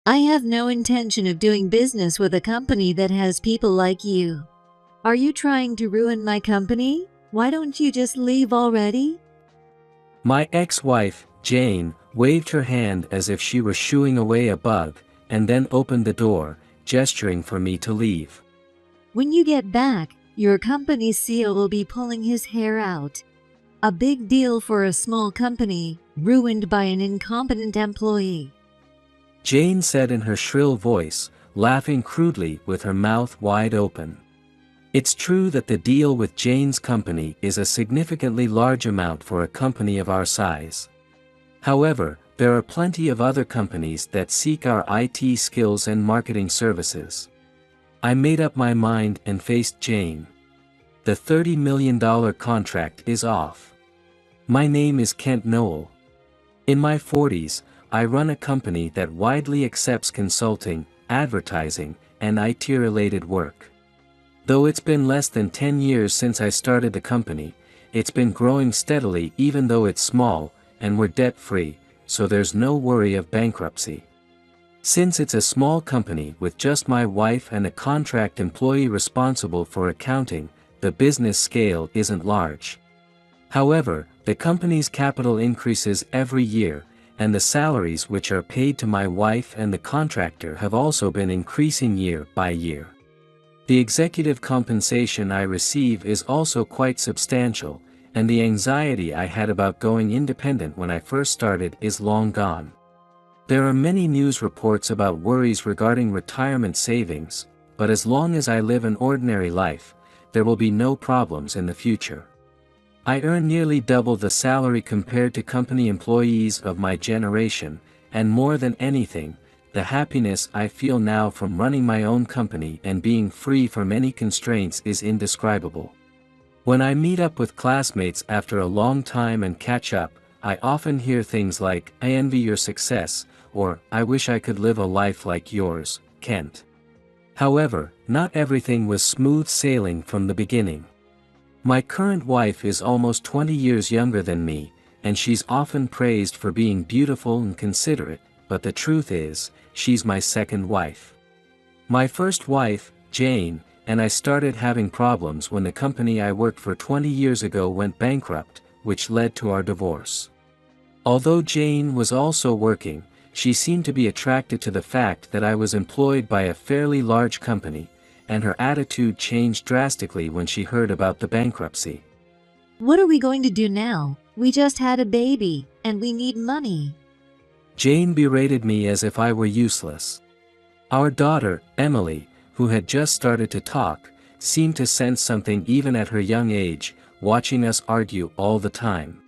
I have no intention of doing business with a company that has people like you. Are you trying to ruin my company? Why don't you just leave already?" My ex-wife, Jane, waved her hand as if she were shooing away a bug, and then opened the door, gesturing for me to leave. "When you get back, your company's CEO will be pulling his hair out. A big deal for a small company, ruined by an incompetent employee." Jane said in her shrill voice, laughing crudely with her mouth wide open. It's true that the deal with Jane's company is a significantly large amount for a company of our size. However, there are plenty of other companies that seek our IT skills and marketing services. I made up my mind and faced Jane. The $30 million contract is off. My name is Kent Noel. In my 40s, I run a company that widely accepts consulting, advertising, and IT-related work. Though it's been less than 10 years since I started the company, it's been growing steadily even though it's small, and we're debt-free, so there's no worry of bankruptcy. Since it's a small company with just my wife and a contract employee responsible for accounting, the business scale isn't large. However, the company's capital increases every year, and the salaries which are paid to my wife and the contractor have also been increasing year by year. The executive compensation I receive is also quite substantial, and the anxiety I had about going independent when I first started is long gone. There are many news reports about worries regarding retirement savings, but as long as I live an ordinary life, there will be no problems in the future. I earn nearly double the salary compared to company employees of my generation, and more than anything, the happiness I feel now from running my own company and being free from any constraints is indescribable. When I meet up with classmates after a long time and catch up, I often hear things like, "I envy your success," or "I wish I could live a life like yours, Kent." However, not everything was smooth sailing from the beginning. My current wife is almost 20 years younger than me, and she's often praised for being beautiful and considerate, but the truth is, she's my second wife. My first wife, Jane, and I started having problems when the company I worked for 20 years ago went bankrupt, which led to our divorce. Although Jane was also working, she seemed to be attracted to the fact that I was employed by a fairly large company, and her attitude changed drastically when she heard about the bankruptcy. "What are we going to do now? We just had a baby, and we need money." Jane berated me as if I were useless. Our daughter, Emily, who had just started to talk, seemed to sense something even at her young age, watching us argue all the time.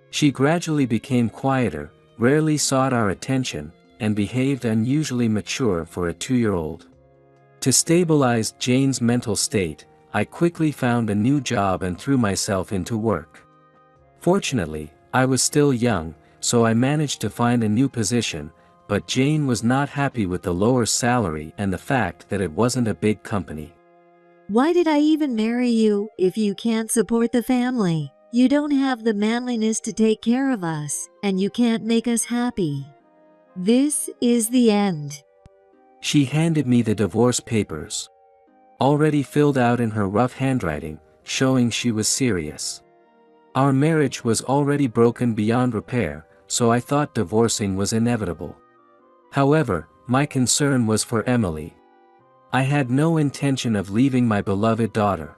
She gradually became quieter, rarely sought our attention, and behaved unusually mature for a 2-year-old. To stabilize Jane's mental state, I quickly found a new job and threw myself into work. Fortunately, I was still young, so I managed to find a new position, but Jane was not happy with the lower salary and the fact that it wasn't a big company. "Why did I even marry you if you can't support the family? You don't have the manliness to take care of us, and you can't make us happy. This is the end." She handed me the divorce papers, already filled out in her rough handwriting, showing she was serious. Our marriage was already broken beyond repair, so I thought divorcing was inevitable. However, my concern was for Emily. I had no intention of leaving my beloved daughter.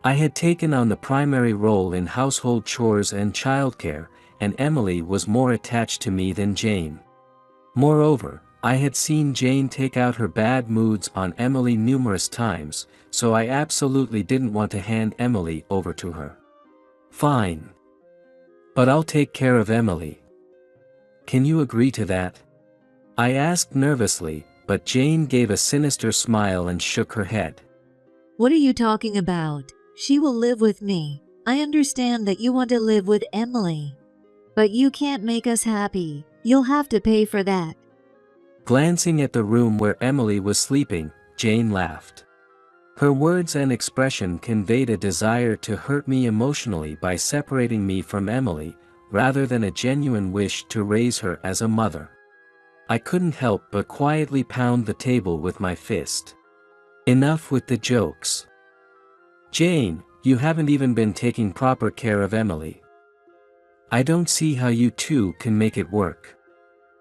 I had taken on the primary role in household chores and childcare, and Emily was more attached to me than Jane. Moreover, I had seen Jane take out her bad moods on Emily numerous times, so I absolutely didn't want to hand Emily over to her. "Fine. But I'll take care of Emily. Can you agree to that?" I asked nervously, but Jane gave a sinister smile and shook her head. "What are you talking about? She will live with me. I understand that you want to live with Emily. But you can't make us happy. You'll have to pay for that." Glancing at the room where Emily was sleeping, Jane laughed. Her words and expression conveyed a desire to hurt me emotionally by separating me from Emily, rather than a genuine wish to raise her as a mother. I couldn't help but quietly pound the table with my fist. Enough with the jokes. Jane, you haven't even been taking proper care of Emily. I don't see how you two can make it work.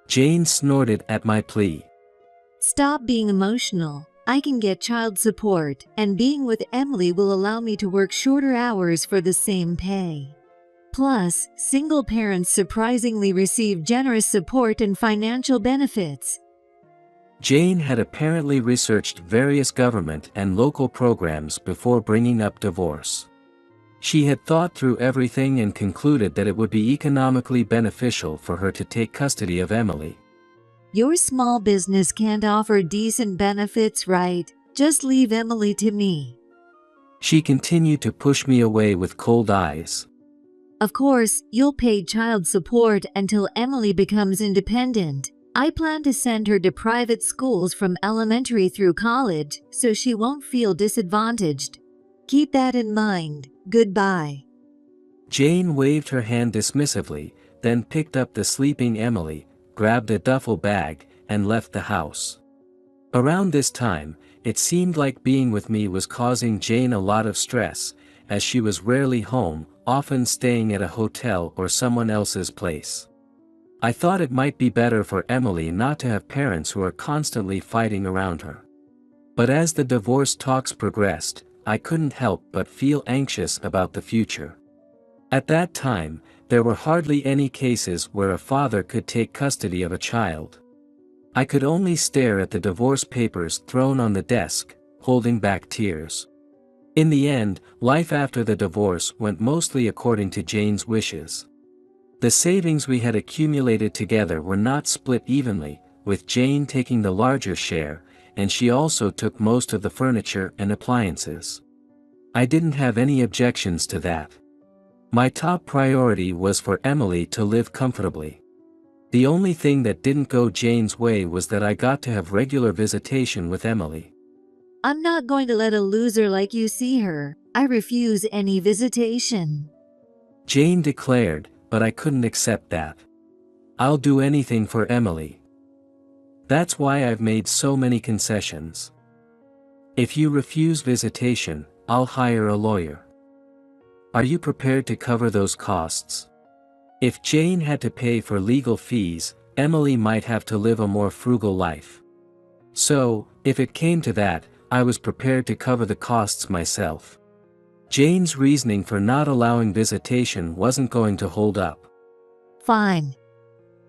Jane snorted at my plea. Stop being emotional. I can get child support, and being with Emily will allow me to work shorter hours for the same pay. Plus, single parents surprisingly receive generous support and financial benefits. Jane had apparently researched various government and local programs before bringing up divorce. She had thought through everything and concluded that it would be economically beneficial for her to take custody of Emily. Your small business can't offer decent benefits, right? Just leave Emily to me. She continued to push me away with cold eyes. Of course, you'll pay child support until Emily becomes independent. I plan to send her to private schools from elementary through college, so she won't feel disadvantaged. Keep that in mind. Goodbye. Jane waved her hand dismissively, then picked up the sleeping Emily, grabbed a duffel bag, and left the house. Around this time, it seemed like being with me was causing Jane a lot of stress, as she was rarely home, often staying at a hotel or someone else's place. I thought it might be better for Emily not to have parents who are constantly fighting around her. But as the divorce talks progressed, I couldn't help but feel anxious about the future. At that time, there were hardly any cases where a father could take custody of a child. I could only stare at the divorce papers thrown on the desk, holding back tears. In the end, life after the divorce went mostly according to Jane's wishes. The savings we had accumulated together were not split evenly, with Jane taking the larger share, and she also took most of the furniture and appliances. I didn't have any objections to that. My top priority was for Emily to live comfortably. The only thing that didn't go Jane's way was that I got to have regular visitation with Emily. I'm not going to let a loser like you see her. I refuse any visitation. Jane declared, but I couldn't accept that. I'll do anything for Emily. That's why I've made so many concessions. If you refuse visitation, I'll hire a lawyer. Are you prepared to cover those costs? If Jane had to pay for legal fees, Emily might have to live a more frugal life. So, if it came to that, I was prepared to cover the costs myself. Jane's reasoning for not allowing visitation wasn't going to hold up. Fine.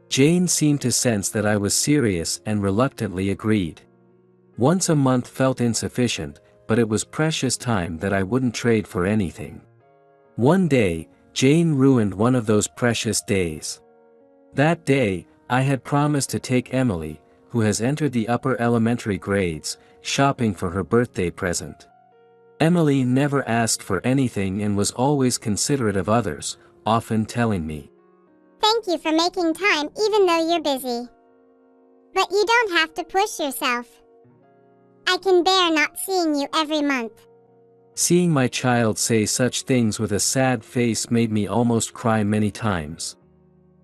Jane seemed to sense that I was serious and reluctantly agreed. Once a month felt insufficient, but it was precious time that I wouldn't trade for anything. One day, Jane ruined one of those precious days. That day, I had promised to take Emily, who has entered the upper elementary grades, shopping for her birthday present. Emily never asked for anything and was always considerate of others, often telling me, "Thank you for making time even though you're busy. But you don't have to push yourself. I can bear not seeing you every month." Seeing my child say such things with a sad face made me almost cry many times.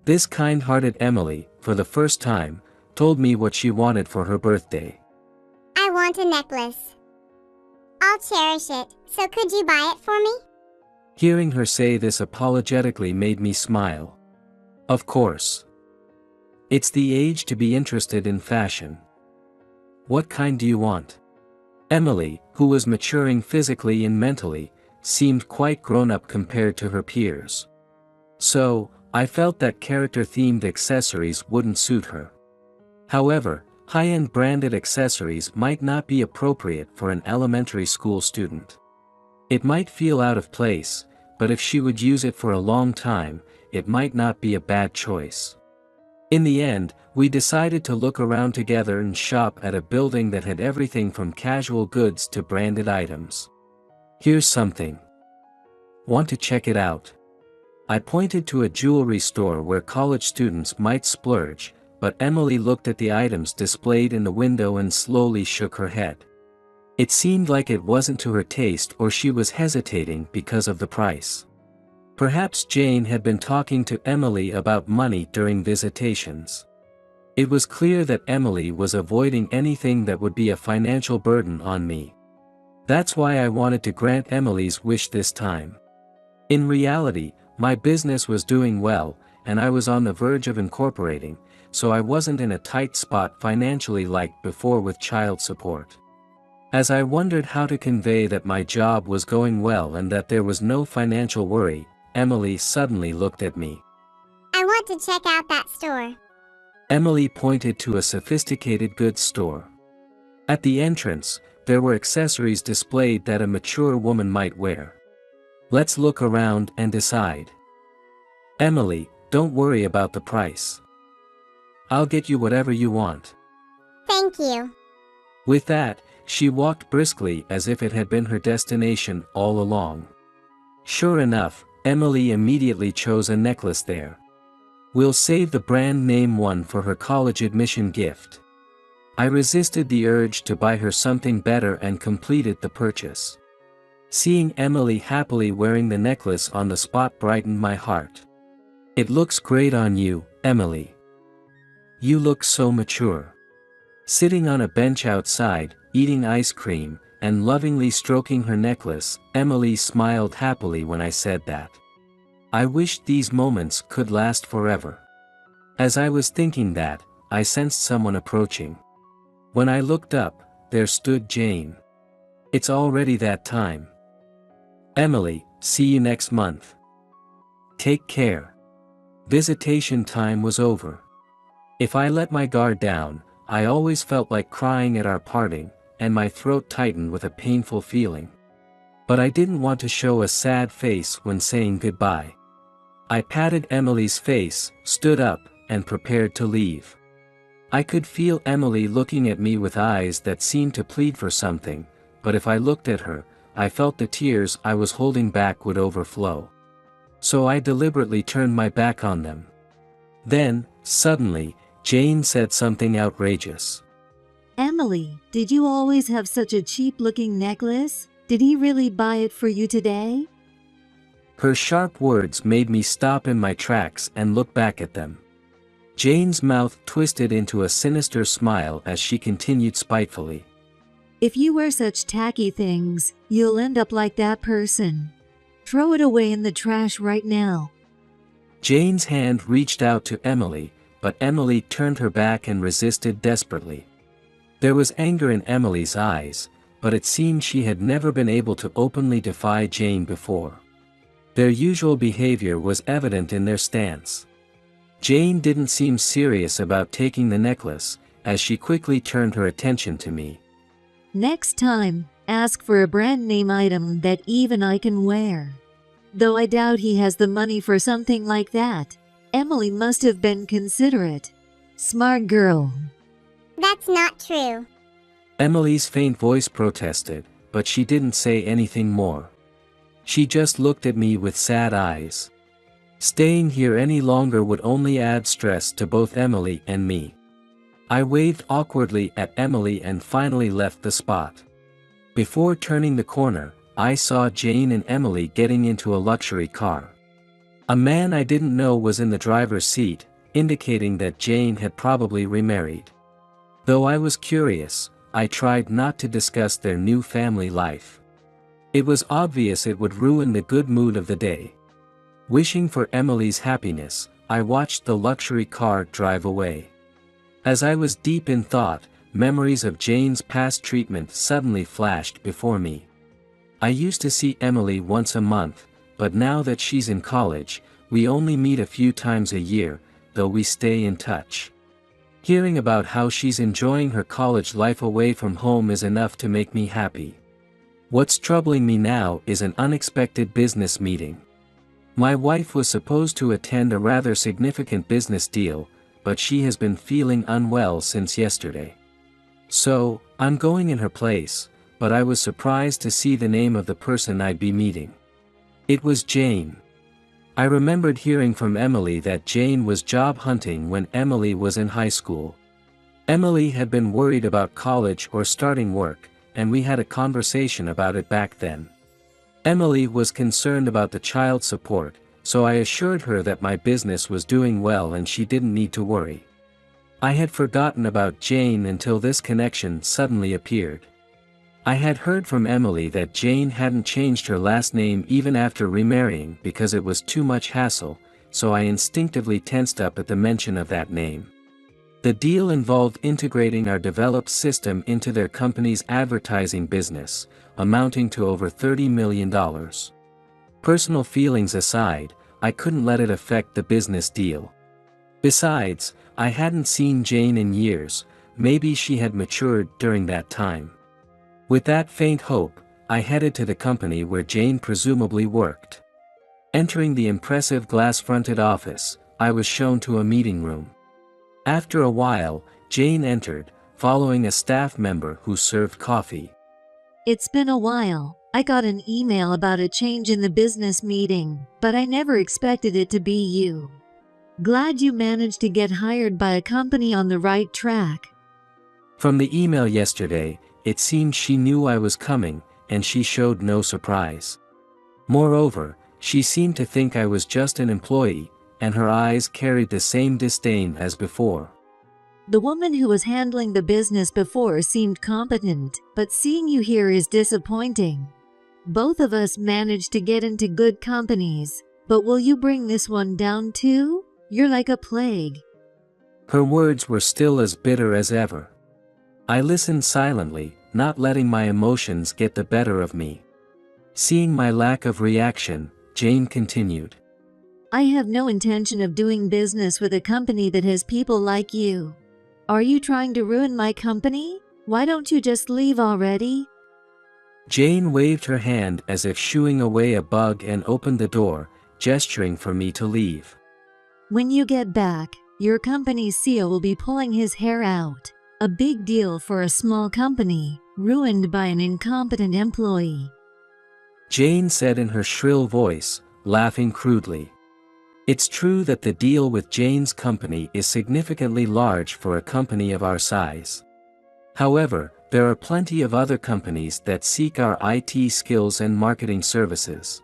This kind-hearted Emily, for the first time, told me what she wanted for her birthday. "I want a necklace. I'll cherish it, so could you buy it for me?" Hearing her say this apologetically made me smile. Of course. It's the age to be interested in fashion. What kind do you want? Emily, who was maturing physically and mentally, seemed quite grown-up compared to her peers. So, I felt that character-themed accessories wouldn't suit her. However, high-end branded accessories might not be appropriate for an elementary school student. It might feel out of place, but if she would use it for a long time, it might not be a bad choice. In the end, we decided to look around together and shop at a building that had everything from casual goods to branded items. Here's something. Want to check it out? I pointed to a jewelry store where college students might splurge, but Emily looked at the items displayed in the window and slowly shook her head. It seemed like it wasn't to her taste, or she was hesitating because of the price. Perhaps Jane had been talking to Emily about money during visitations. It was clear that Emily was avoiding anything that would be a financial burden on me. That's why I wanted to grant Emily's wish this time. In reality, my business was doing well, and I was on the verge of incorporating, so I wasn't in a tight spot financially like before with child support. As I wondered how to convey that my job was going well and that there was no financial worry, Emily suddenly looked at me. I want to check out that store. Emily pointed to a sophisticated goods store. At the entrance, there were accessories displayed that a mature woman might wear. Let's look around and decide. Emily, don't worry about the price. I'll get you whatever you want. Thank you. With that, she walked briskly as if it had been her destination all along. Sure enough, Emily immediately chose a necklace there. We'll save the brand name one for her college admission gift. I resisted the urge to buy her something better and completed the purchase. Seeing Emily happily wearing the necklace on the spot brightened my heart. It looks great on you, Emily. You look so mature. Sitting on a bench outside, eating ice cream, and lovingly stroking her necklace, Emily smiled happily when I said that. I wished these moments could last forever. As I was thinking that, I sensed someone approaching. When I looked up, there stood Jane. It's already that time. Emily, see you next month. Take care. Visitation time was over. If I let my guard down, I always felt like crying at our parting, and my throat tightened with a painful feeling. But I didn't want to show a sad face when saying goodbye. I patted Emily's face, stood up, and prepared to leave. I could feel Emily looking at me with eyes that seemed to plead for something, but if I looked at her, I felt the tears I was holding back would overflow. So I deliberately turned my back on them. Then, suddenly, Jane said something outrageous. Emily, did you always have such a cheap-looking necklace? Did he really buy it for you today? Her sharp words made me stop in my tracks and look back at them. Jane's mouth twisted into a sinister smile as she continued spitefully. If you wear such tacky things, you'll end up like that person. Throw it away in the trash right now. Jane's hand reached out to Emily, but Emily turned her back and resisted desperately. There was anger in Emily's eyes, but it seemed she had never been able to openly defy Jane before. Their usual behavior was evident in their stance. Jane didn't seem serious about taking the necklace, as she quickly turned her attention to me. Next time, ask for a brand name item that even I can wear. Though I doubt he has the money for something like that. Emily must have been considerate. Smart girl. That's not true. Emily's faint voice protested, but she didn't say anything more. She just looked at me with sad eyes. Staying here any longer would only add stress to both Emily and me. I waved awkwardly at Emily and finally left the spot. Before turning the corner, I saw Jane and Emily getting into a luxury car. A man I didn't know was in the driver's seat, indicating that Jane had probably remarried. Though I was curious, I tried not to discuss their new family life. It was obvious it would ruin the good mood of the day. Wishing for Emily's happiness, I watched the luxury car drive away. As I was deep in thought, memories of Jane's past treatment suddenly flashed before me. I used to see Emily once a month, but now that she's in college, we only meet a few times a year, though we stay in touch. Hearing about how she's enjoying her college life away from home is enough to make me happy. What's troubling me now is an unexpected business meeting. My wife was supposed to attend a rather significant business deal, but she has been feeling unwell since yesterday. So, I'm going in her place, but I was surprised to see the name of the person I'd be meeting. It was Jane. I remembered hearing from Emily that Jane was job hunting when Emily was in high school. Emily had been worried about college or starting work, and we had a conversation about it back then. Emily was concerned about the child support, so I assured her that my business was doing well and she didn't need to worry. I had forgotten about Jane until this connection suddenly appeared. I had heard from Emily that Jane hadn't changed her last name even after remarrying because it was too much hassle, so I instinctively tensed up at the mention of that name. The deal involved integrating our developed system into their company's advertising business, amounting to over $30 million. Personal feelings aside, I couldn't let it affect the business deal. Besides, I hadn't seen Jane in years, maybe she had matured during that time. With that faint hope, I headed to the company where Jane presumably worked. Entering the impressive glass-fronted office, I was shown to a meeting room. After a while, Jane entered, following a staff member who served coffee. It's been a while. I got an email about a change in the business meeting, but I never expected it to be you. Glad you managed to get hired by a company on the right track. From the email yesterday, it seemed she knew I was coming, and she showed no surprise. Moreover, she seemed to think I was just an employee, and her eyes carried the same disdain as before. The woman who was handling the business before seemed competent, but seeing you here is disappointing. Both of us managed to get into good companies, but will you bring this one down too? You're like a plague. Her words were still as bitter as ever. I listened silently, not letting my emotions get the better of me. Seeing my lack of reaction, Jane continued. I have no intention of doing business with a company that has people like you. Are you trying to ruin my company? Why don't you just leave already? Jane waved her hand as if shooing away a bug and opened the door, gesturing for me to leave. When you get back, your company's CEO will be pulling his hair out. A big deal for a small company, ruined by an incompetent employee. Jane said in her shrill voice, laughing crudely. It's true that the deal with Jane's company is significantly large for a company of our size. However, there are plenty of other companies that seek our IT skills and marketing services.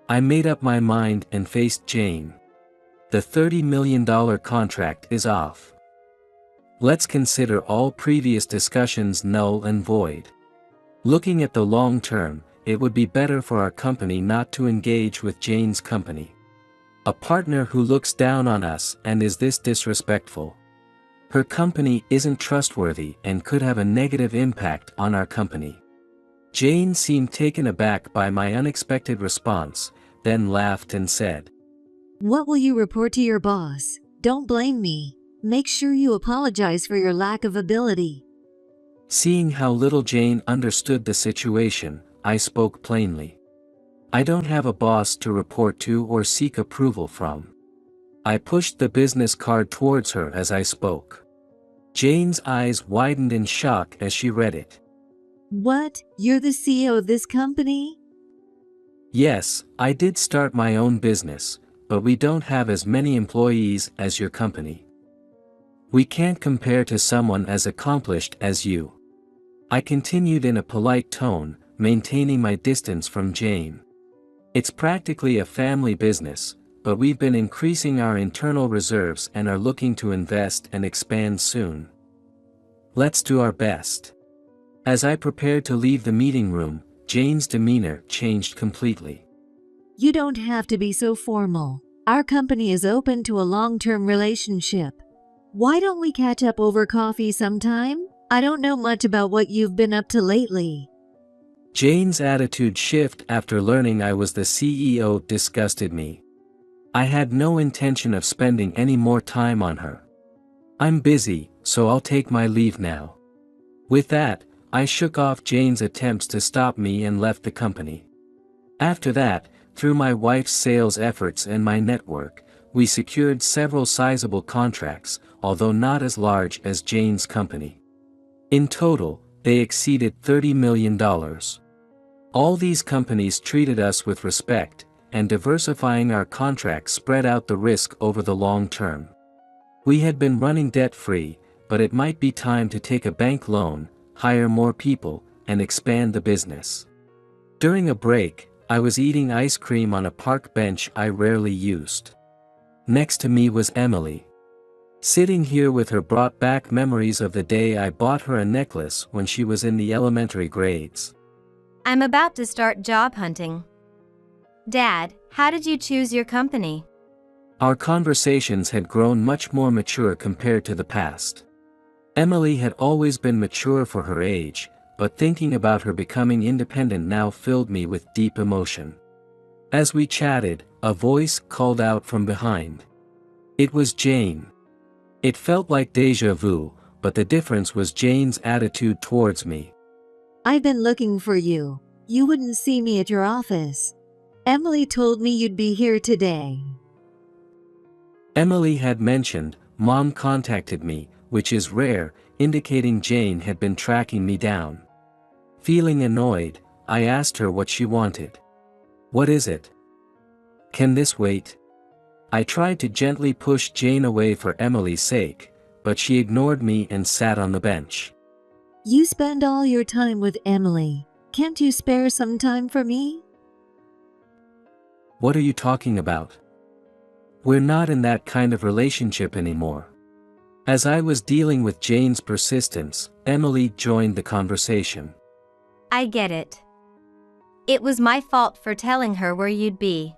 I made up my mind and faced Jane. The $30 million contract is off. Let's consider all previous discussions null and void. Looking at the long term, it would be better for our company not to engage with Jane's company. A partner who looks down on us and is this disrespectful. Her company isn't trustworthy and could have a negative impact on our company. Jane seemed taken aback by my unexpected response, then laughed and said, What will you report to your boss? Don't blame me. Make sure you apologize for your lack of ability. Seeing how little Jane understood the situation, I spoke plainly. I don't have a boss to report to or seek approval from. I pushed the business card towards her as I spoke. Jane's eyes widened in shock as she read it. What? You're the CEO of this company? Yes, I did start my own business, but we don't have as many employees as your company. We can't compare to someone as accomplished as you. I continued in a polite tone, maintaining my distance from Jane. It's practically a family business, but we've been increasing our internal reserves and are looking to invest and expand soon. Let's do our best. As I prepared to leave the meeting room, Jane's demeanor changed completely. You don't have to be so formal. Our company is open to a long-term relationship. Why don't we catch up over coffee sometime? I don't know much about what you've been up to lately. Jane's attitude shift after learning I was the CEO disgusted me. I had no intention of spending any more time on her. I'm busy, so I'll take my leave now. With that, I shook off Jane's attempts to stop me and left the company. After that, through my wife's sales efforts and my network, we secured several sizable contracts, although not as large as Jane's company. In total, they exceeded $30 million. All these companies treated us with respect, and diversifying our contracts spread out the risk over the long term. We had been running debt-free, but it might be time to take a bank loan, hire more people, and expand the business. During a break, I was eating ice cream on a park bench I rarely used. Next to me was Emily. Sitting here with her brought back memories of the day I bought her a necklace when she was in the elementary grades. I'm about to start job hunting. Dad, how did you choose your company? Our conversations had grown much more mature compared to the past. Emily had always been mature for her age, but thinking about her becoming independent now filled me with deep emotion. As we chatted, a voice called out from behind. It was Jane. It felt like déjà vu, but the difference was Jane's attitude towards me. I've been looking for you. You wouldn't see me at your office. Emily told me you'd be here today. Emily had mentioned, Mom contacted me, which is rare, indicating Jane had been tracking me down. Feeling annoyed, I asked her what she wanted. What is it? Can this wait? I tried to gently push Jane away for Emily's sake, but she ignored me and sat on the bench. You spend all your time with Emily. Can't you spare some time for me? What are you talking about? We're not in that kind of relationship anymore. As I was dealing with Jane's persistence, Emily joined the conversation. I get it. It was my fault for telling her where you'd be.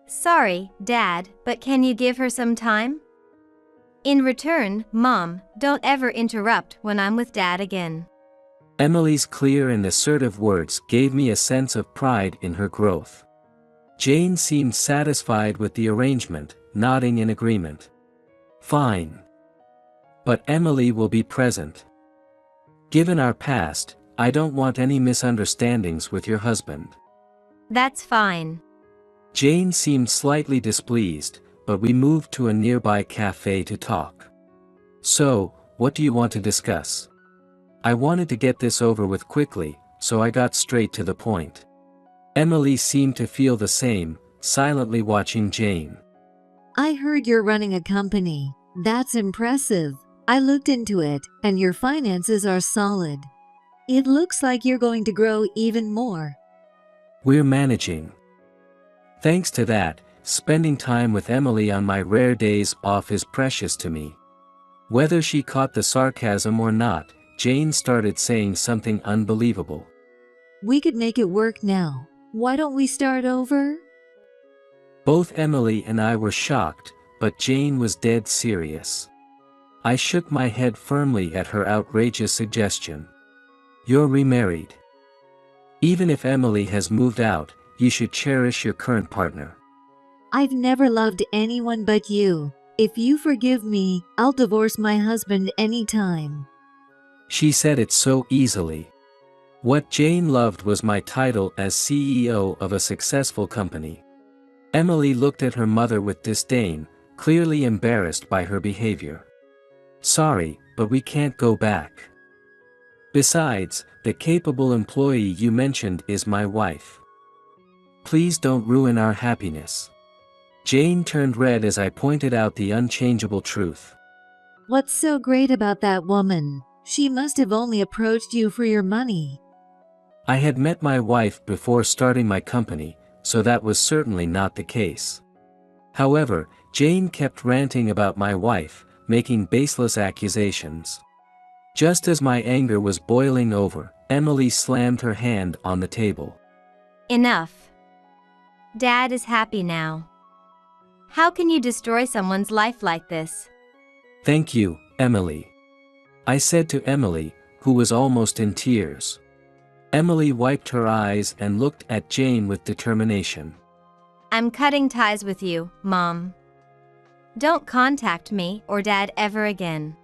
Sorry, Dad, but can you give her some time? In return, Mom, don't ever interrupt when I'm with Dad again. Emily's clear and assertive words gave me a sense of pride in her growth. Jane seemed satisfied with the arrangement, nodding in agreement. Fine. But Emily will be present. Given our past, I don't want any misunderstandings with your husband. That's fine. Jane seemed slightly displeased, but we moved to a nearby cafe to talk. So, what do you want to discuss? I wanted to get this over with quickly, so I got straight to the point. Emily seemed to feel the same, silently watching Jane. I heard you're running a company. That's impressive. I looked into it, and your finances are solid. It looks like you're going to grow even more. We're managing. Thanks to that, spending time with Emily on my rare days off is precious to me. Whether she caught the sarcasm or not, Jane started saying something unbelievable. We could make it work now. Why don't we start over? Both Emily and I were shocked, but Jane was dead serious. I shook my head firmly at her outrageous suggestion. You're remarried. Even if Emily has moved out, you should cherish your current partner. I've never loved anyone but you. If you forgive me, I'll divorce my husband anytime. She said it so easily. What Jane loved was my title as CEO of a successful company. Emily looked at her mother with disdain, clearly embarrassed by her behavior. Sorry, but we can't go back. Besides, the capable employee you mentioned is my wife. Please don't ruin our happiness. Jane turned red as I pointed out the unchangeable truth. What's so great about that woman? She must have only approached you for your money. I had met my wife before starting my company, so that was certainly not the case. However, Jane kept ranting about my wife, making baseless accusations. Just as my anger was boiling over, Emily slammed her hand on the table. Enough. Dad is happy now. How can you destroy someone's life like this? Thank you, Emily. I said to Emily, who was almost in tears. Emily wiped her eyes and looked at Jane with determination. I'm cutting ties with you, Mom. Don't contact me or Dad ever again.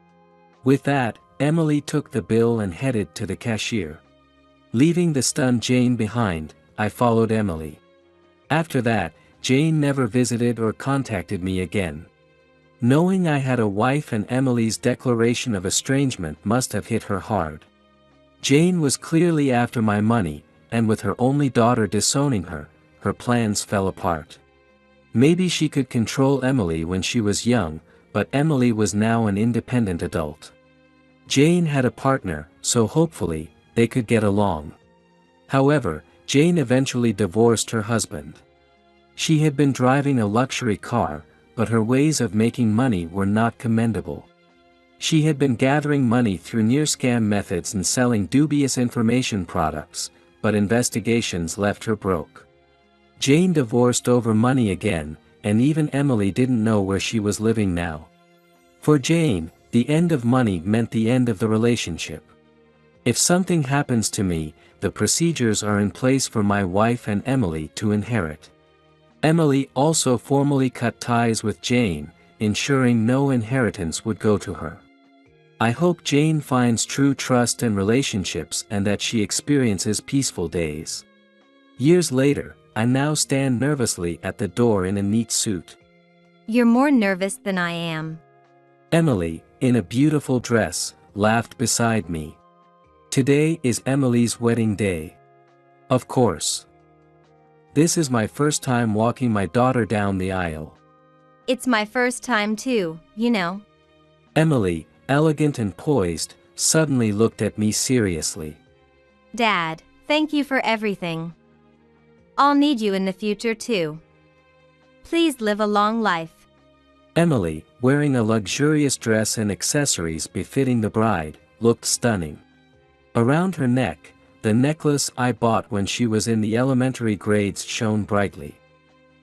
With that, Emily took the bill and headed to the cashier. Leaving the stunned Jane behind, I followed Emily. After that, Jane never visited or contacted me again. Knowing I had a wife and Emily's declaration of estrangement must have hit her hard. Jane was clearly after my money, and with her only daughter disowning her, her plans fell apart. Maybe she could control Emily when she was young, but Emily was now an independent adult. Jane had a partner, so hopefully, they could get along. However, Jane eventually divorced her husband. She had been driving a luxury car, but her ways of making money were not commendable. She had been gathering money through near-scam methods and selling dubious information products, but investigations left her broke. Jane divorced over money again, and even Emily didn't know where she was living now. For Jane, the end of money meant the end of the relationship. If something happens to me, the procedures are in place for my wife and Emily to inherit. Emily also formally cut ties with Jane, ensuring no inheritance would go to her. I hope Jane finds true trust and relationships and that she experiences peaceful days. Years later, I now stand nervously at the door in a neat suit. You're more nervous than I am. Emily, in a beautiful dress, laughed beside me. Today is Emily's wedding day. Of course. This is my first time walking my daughter down the aisle. It's my first time too, you know. Emily, elegant and poised, suddenly looked at me seriously. Dad, thank you for everything. I'll need you in the future too. Please live a long life. Emily, wearing a luxurious dress and accessories befitting the bride, looked stunning. Around her neck, the necklace I bought when she was in the elementary grades shone brightly.